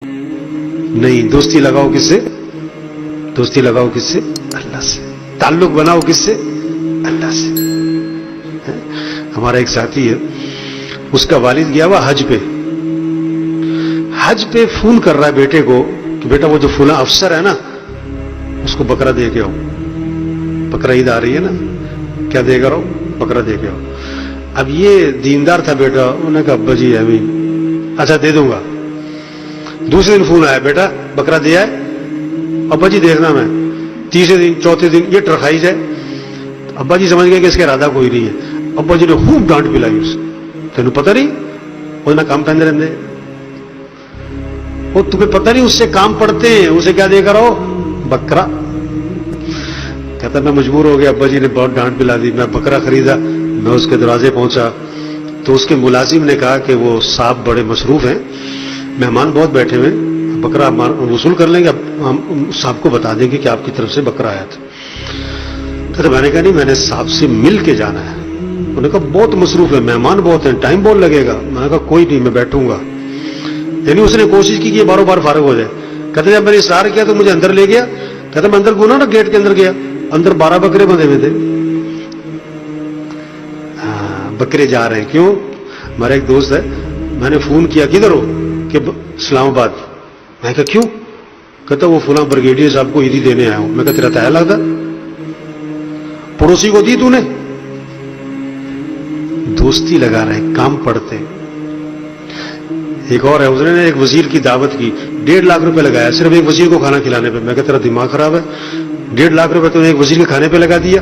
نہیں، دوستی لگاؤ کس سے؟ دوستی لگاؤ کس سے؟ اللہ سے. تعلق بناؤ کس سے؟ اللہ سے. ہمارا ایک ساتھی ہے، اس کا والد گیا ہوا حج پہ. حج پہ فون کر رہا ہے بیٹے کو کہ بیٹا وہ جو فلاں افسر ہے نا اس کو بکرا دے کے آؤ. بکرا عید آ رہی ہے نا، کیا دے کر آؤ؟ بکرا دے کے آؤ. اب یہ دیندار تھا بیٹا، انہوں نے کہا ابا جی ابھی اچھا دے دوں گا. دوسرے دن فون آیا، بیٹا بکرا دیا ہے؟ ابا جی دیکھنا میں. تیسرے دن، چوتھے دن یہ ٹرخائی جائے. ابا جی سمجھ گئے کہ اس کا ارادہ کوئی نہیں ہے. ابا جی نے خوب ڈانٹ پلائی اسے، تینوں پتہ نہیں وہ نہ کام پہنتے رہتے، وہ تمہیں پتہ نہیں اس سے کام پڑتے ہیں، اسے کیا دے کر آؤ؟ بکرا. کہتا میں مجبور ہو گیا، ابا جی نے بہت ڈانٹ پلا دی. میں بکرا خریدا، میں اس کے دروازے پہنچا تو اس کے ملازم نے کہا کہ وہ صاحب بڑے مصروف ہیں، مہمان بہت بیٹھے ہوئے، بکرا وصول کر لیں گے، ہم صاحب کو بتا دیں گے کہ آپ کی طرف سے بکرا آیا تھا. کہتا میں نے کہا نہیں، میں نے صاحب سے مل کے جانا ہے. انہوں نے کہا بہت مصروف ہے، مہمان بہت ہیں، ٹائم بہت لگے گا. میں نے کہا کوئی نہیں، میں بیٹھوں گا. یعنی اس نے کوشش کی کہ یہ باروں بار فارغ ہو جائے. کہتے جب میں نے اصرار کیا تو مجھے اندر لے گیا. کہتا میں اندر گنا نا، گیٹ کے اندر گیا، اندر 12 بکرے بندھے ہوئے تھے. بکرے جا رہے ہیں. کیوں؟ ہمارا ایک دوست ہے، میں نے فون کیا کدھر ہو؟ کہ اسلام آباد. میں کہا کیوں؟ کہتا وہ فلاں بریگیڈیئر صاحب کو عیدی دینے آیا ہوں. میں کہا تیرا تایا لگتا، پڑوسی کو دی تو نے. دوستی لگا رہے، کام پڑتے. ایک اور ہے، اس نے ایک وزیر کی دعوت کی، 1.5 لاکھ روپے لگایا صرف ایک وزیر کو کھانا کھلانے پہ. میں کہا تیرا دماغ خراب ہے، 1.5 لاکھ روپے تو نے ایک وزیر کے کھانے پہ لگا دیا.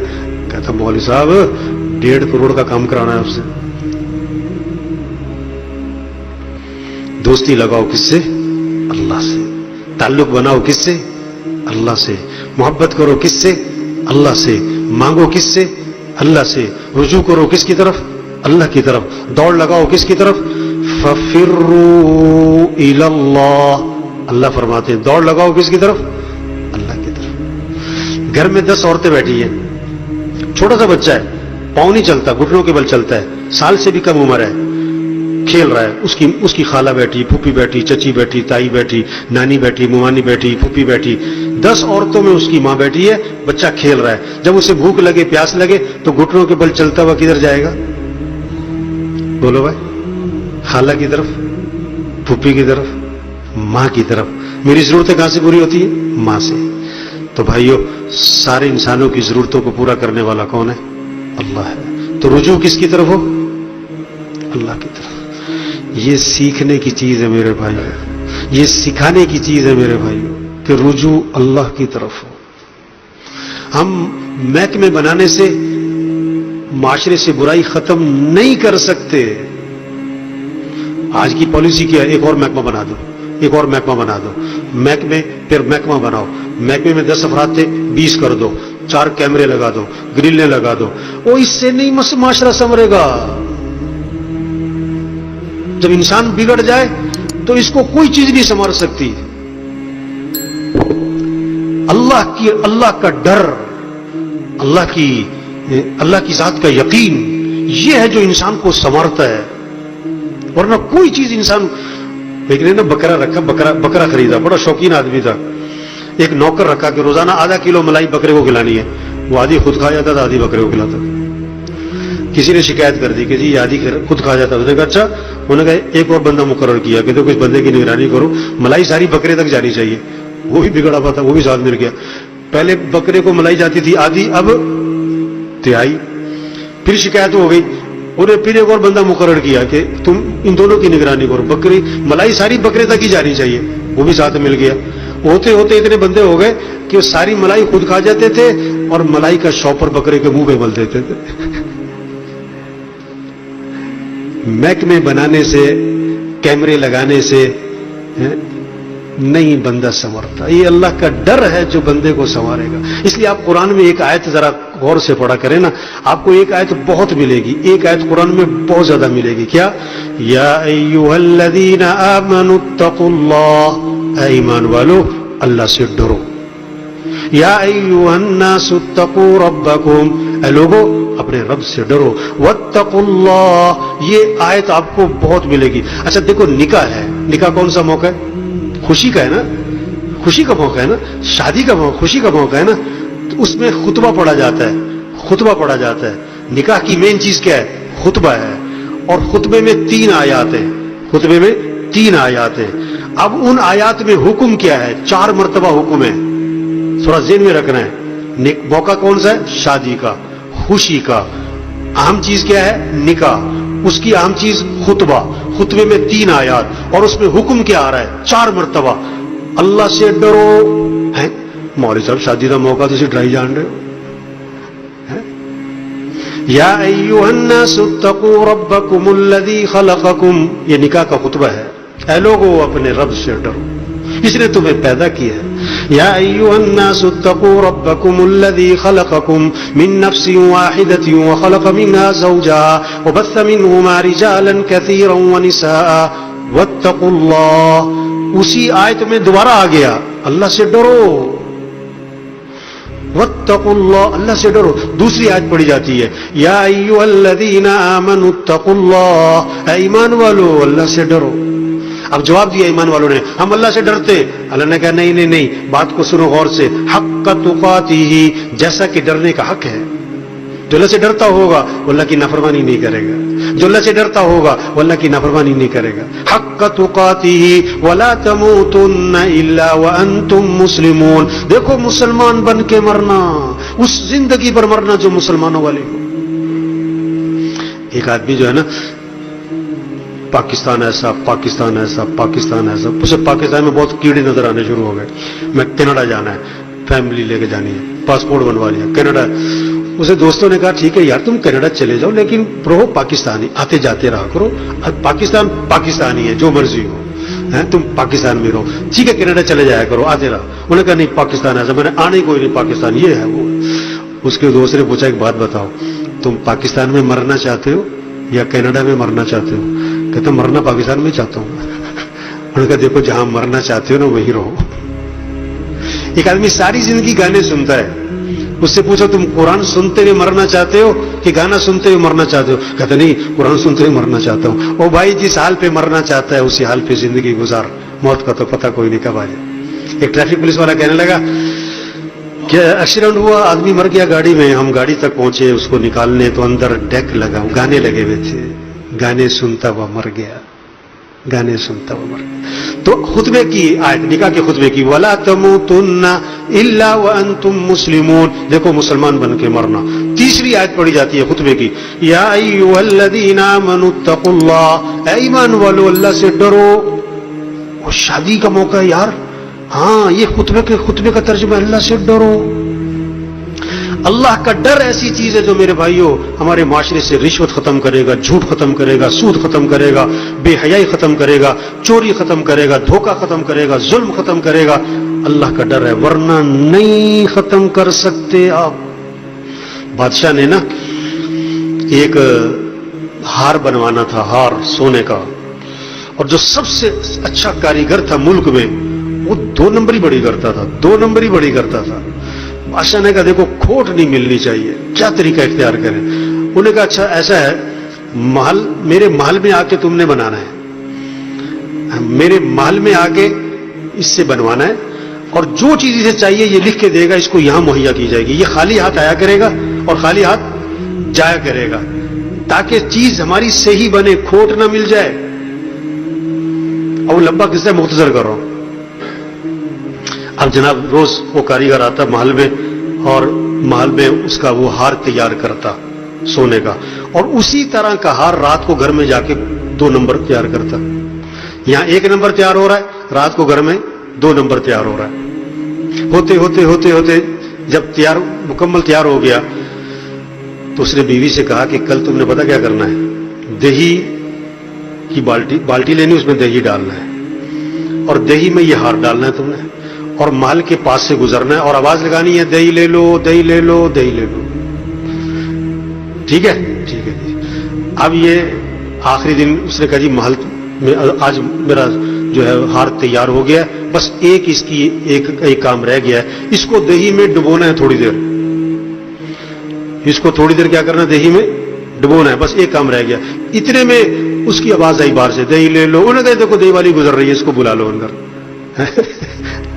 کہتا مولوی صاحب 1.5 کروڑ کا کام کرانا ہے اس سے. دوستی لگاؤ کس سے؟ اللہ سے. تعلق بناؤ کس سے؟ اللہ سے. محبت کرو کس سے؟ اللہ سے. مانگو کس سے؟ اللہ سے. رجوع کرو کس کی طرف؟ اللہ کی طرف. دوڑ لگاؤ کس کی طرف؟ فَفِرُّوا إِلَى اللَّهِ. اللہ فرماتے ہیں دوڑ لگاؤ کس کی طرف؟ اللہ کی طرف. گھر میں 10 عورتیں بیٹھی ہیں، چھوٹا سا بچہ ہے، پاؤں نہیں چلتا، گھٹنوں کے بل چلتا ہے، سال سے بھی کم عمر ہے، کھیل رہا ہے. اس کی خالہ بیٹھی، پھوپھی بیٹھی، چچی بیٹھی، تائی بیٹھی، نانی بیٹھی، ممانی بیٹھی، پھوپھی بیٹھی، 10 عورتوں میں اس کی ماں بیٹھی ہے، بچہ کھیل رہا ہے. جب اسے بھوک لگے، پیاس لگے تو گھٹنوں کے بل چلتا ہوا کدھر جائے گا؟ بولو بھائی. خالہ کی طرف، پھوپھی کی طرف، ماں کی طرف. میری ضرورتیں کہاں سے پوری ہوتی ہیں؟ ماں سے. تو بھائیو، سارے انسانوں کی ضرورتوں کو پورا کرنے والا کون ہے؟ اللہ ہے. تو رجوع کس کی طرف ہو؟ اللہ کی طرف. یہ سیکھنے کی چیز ہے میرے بھائی، یہ سکھانے کی چیز ہے میرے بھائی کہ رجوع اللہ کی طرف ہو. ہم محکمے بنانے سے معاشرے سے برائی ختم نہیں کر سکتے. آج کی پالیسی کیا ہے؟ ایک اور محکمہ بنا دو، ایک اور محکمہ بنا دو. محکمے پھر محکمہ بناؤ. محکمے میں 10 افراد تھے، 20 کر دو، 4 کیمرے لگا دو، گرلیں لگا دو. وہ اس سے نہیں معاشرہ سنورے گا. جب انسان بگڑ جائے تو اس کو کوئی چیز نہیں سنوار سکتی. اللہ کا ڈر، اللہ کی ذات کا یقین، یہ ہے جو انسان کو سنوارتا ہے. ورنہ کوئی چیز انسان. ایک نے نا بکرا خریدا، بڑا شوقین آدمی تھا. ایک نوکر رکھا کہ روزانہ ½ کلو ملائی بکرے کو کھلانی ہے. وہ آدھی خود کھا جاتا تھا، آدھی بکرے کو کھلاتا تھا. کسی نے شکایت کر دی کہ جی یہ آدھی خود کھا جاتا. اس نے کہا اچھا. انہوں نے کہا ایک اور بندہ مقرر کیا کہ تو کچھ بندے کی نگرانی کرو، ملائی ساری بکرے تک جانی چاہیے. وہ بھی بگڑا ہوا تھا، وہ بھی ساتھ مل گیا. پہلے بکرے کو ملائی جاتی تھی آدھی، اب تہائی. پھر شکایت ہو گئی، انہیں پھر ایک اور بندہ مقرر کیا کہ تم ان دونوں کی نگرانی کرو، ملائی ساری بکرے تک ہی جانی چاہیے. وہ بھی ساتھ مل گیا. ہوتے ہوتے اتنے بندے ہو گئے کہ ساری ملائی خود کھا جاتے تھے اور ملائی کا شاپر بکرے کے منہ پہ مل دیتے تھے. محکمے بنانے سے، کیمرے لگانے سے نہیں بندہ سنورتا. یہ اللہ کا ڈر ہے جو بندے کو سنوارے گا. اس لیے آپ قرآن میں ایک آیت ذرا غور سے پڑھا کریں نا، آپ کو ایک آیت بہت ملے گی. ایک آیت قرآن میں بہت زیادہ ملے گی. کیا؟ یا ایھا الذین آمنوا اتقوا اللہ، اے ایمان والو اللہ سے ڈرو. یا ایھا الناس اتقوا ربکم، اے لوگو اپنے رب سے ڈرو. واتقوا اللہ، یہ آیت آپ کو بہت ملے گی. اچھا دیکھو، نکاح ہے، نکاح کون سا موقع ہے؟ خوشی کا ہے نا, خوشی کا موقع ہے نا, شادی کا موقع, خوشی کا موقع ہے نا, تو اس میں خطبہ پڑھا جاتا ہے, خطبہ پڑھا جاتا ہے. نکاح کی مین چیز کیا ہے؟ خطبہ ہے. اور خطبے میں 3 آیات ہیں, خطبے میں 3 آیات ہیں. اب ان آیات میں حکم کیا ہے؟ 4 مرتبہ حکم ہے, تھوڑا ذہن میں رکھنا ہے. موقع کون سا ہے؟ شادی کا, خوشی کا. اہم چیز کیا ہے؟ نکاح. اس کی اہم چیز خطبہ. خطبے میں 3 آیات, اور اس میں حکم کیا آ رہا ہے؟ 4 مرتبہ. اللہ سے ڈرو. ہیں مولوی صاحب شادی کا موقع تو اسے ڈرائی جان رہے ہو. یا ایھا الناس اتقوا ربکم الذی خلقکم, یہ نکاح کا خطبہ ہے. اے لوگو اپنے رب سے ڈرو, اس نے تمہیں پیدا کیا ہے. یا ایھا الناس اتقوا ربکم الذی خلقکم من نفس واحدۃ وخلق منها زوجها وبث منهما رجالا كثيرا ونساء واتقوا اللہ. اسی آیت میں دوبارہ آ گیا, اللہ سے ڈرو, واتقوا اللہ, اللہ سے ڈرو. دوسری آیت پڑھی جاتی ہے, یا ایھا الذین آمنوا اتقوا اللہ, اے ایمان والو اللہ سے ڈرو. اب جواب دیا ایمان والوں نے, ہم اللہ سے ڈرتے. اللہ نے کہا نہیں نہیں نہیں, بات کو سنو غور سے. حق تقاتہ, جیسا کہ ڈرنے کا حق ہے. جو اللہ سے ڈرتا ہوگا وہ اللہ کی نافرمانی نہیں کرے گا, جو اللہ سے ڈرتا ہوگا وہ اللہ کی نافرمانی نہیں کرے گا. حق تقاتہ ولا تموتن الا وانتم مسلمون. دیکھو مسلمان بن کے مرنا, اس زندگی پر مرنا جو مسلمانوں والی ہو. ایک آدمی جو ہے نا, پاکستان ایسا, پاکستان ایسا, پاکستان ایسا, اسے پاکستان میں بہت کیڑے نظر آنے شروع ہو گئے. میں کینیڈا جانا ہے, فیملی لے کے جانی ہے, پاسپورٹ بنوا لیا, کینیڈا. اسے دوستوں نے کہا ٹھیک ہے یار تم کینیڈا چلے جاؤ, لیکن رہو پاکستانی, آتے جاتے رہا کرو. پاکستان پاکستانی ہے, جو مرضی ہو, تم پاکستان میں رہو. ٹھیک ہے کینیڈا چلے جایا کرو, آتے رہا. انہوں نے کہا نہیں پاکستان ایسا, میں نے آنے ہی کوئی نہیں, پاکستان یہ ہے وہ. اس کے دوست نے پوچھا ایک بات بتاؤ, تم پاکستان میں مرنا چاہتے ہو یا کینیڈا میں مرنا چاہتے ہو؟ کہتا مرنا پاکستان میں چاہتا ہوں. انہوں نے کہا دیکھو جہاں مرنا چاہتے ہو نا وہیں رہو. ایک آدمی ساری زندگی گانے سنتا ہے, اس سے پوچھو تم قرآن سنتے ہوئے مرنا چاہتے ہو کہ گانا سنتے ہوئے مرنا چاہتے ہو؟ کہتے نہیں قرآن سنتے ہوئے مرنا چاہتا ہوں. او بھائی جس حال پہ مرنا چاہتا ہے اسی حال پہ زندگی گزار, موت کا تو پتہ کوئی نہیں کب آ جائے. ایک ٹریفک پولیس والا کہنے لگا کہ ایکسیڈنٹ ہوا, آدمی مر گیا گاڑی میں, ہم گاڑی تک پہنچے اس کو نکالنے تو اندر ڈیک لگا, گانے لگے ہوئے تھے, گانے سنتا ہوا مر گیا, گانے سنتا ہوا مر گیا. تو خطبے کی آیت, نکاح کے خطبے کی, وَلَا تَمُوتُنَّ إِلَّا وَأَنْتُمْ مُسْلِمُونَ, دیکھو مسلمان بن کے مرنا. تیسری آیت پڑھی جاتی ہے خطبے کی, یا ایھا الذین آمنوا اتقوا اللہ, اے ایمان والو اللہ سے ڈرو. اور شادی کا موقع ہے یار, ہاں یہ خطبے کا ترجمہ, اللہ سے ڈرو. اللہ کا ڈر ایسی چیز ہے جو میرے بھائیوں ہمارے معاشرے سے رشوت ختم کرے گا, جھوٹ ختم کرے گا, سود ختم کرے گا, بے حیائی ختم کرے گا, چوری ختم کرے گا, دھوکہ ختم کرے گا, ظلم ختم کرے گا. اللہ کا ڈر ہے, ورنہ نہیں ختم کر سکتے آپ. بادشاہ نے نا ایک ہار بنوانا تھا, ہار سونے کا, اور جو سب سے اچھا کاریگر تھا ملک میں وہ 2 نمبر ہی بڑی کرتا تھا, 2 نمبر ہی بڑی کرتا تھا. بادشاہ نے کہا دیکھو کھوٹ نہیں ملنی چاہیے, کیا طریقہ اختیار کریں؟ انہوں نے کہا اچھا ایسا ہے, محل میرے محل میں آ کے تم نے بنانا ہے, میرے محل میں آ کے اس سے بنوانا ہے, اور جو چیز اسے چاہیے یہ لکھ کے دے گا, اس کو یہاں مہیا کی جائے گی. یہ خالی ہاتھ آیا کرے گا اور خالی ہاتھ جایا کرے گا, تاکہ چیز ہماری صحیح بنے, کھوٹ نہ مل جائے. اور لمبا قصہ مختصر کر رہا ہوں. اب جناب روز وہ کاریگر آتا محل میں, اور محل میں اس کا وہ ہار تیار کرتا سونے کا, اور اسی طرح کا ہار رات کو گھر میں جا کے 2 نمبر تیار کرتا. یہاں 1 نمبر تیار ہو رہا ہے, رات کو گھر میں 2 نمبر تیار ہو رہا ہے. ہوتے ہوتے ہوتے ہوتے جب مکمل تیار ہو گیا تو اس نے بیوی سے کہا کہ کل تم نے پتا کیا کرنا ہے, دہی کی بالٹی لینی, اس میں دہی ڈالنا ہے, اور دہی میں یہ ہار ڈالنا ہے تم نے, اور محل کے پاس سے گزرنا ہے, اور آواز لگانی ہے دہی لے لو, دہی لے لو, دہی لے لو. ٹھیک ہے ٹھیک ہے جی. اب یہ آخری دن اس نے کہا جی محل میں آج میرا جو ہے ہار تیار ہو گیا, بس ایک کام رہ گیا ہے, اس کو دہی میں ڈبونا ہے تھوڑی دیر, اس کو تھوڑی دیر کیا کرنا, دہی میں ڈبونا ہے, بس ایک کام رہ گیا. اتنے میں اس کی آواز آئی باہر سے, دہی لے لو. انہوں نے کہا دیکھو دہی والی گزر رہی ہے, اس کو بلا لو اندر.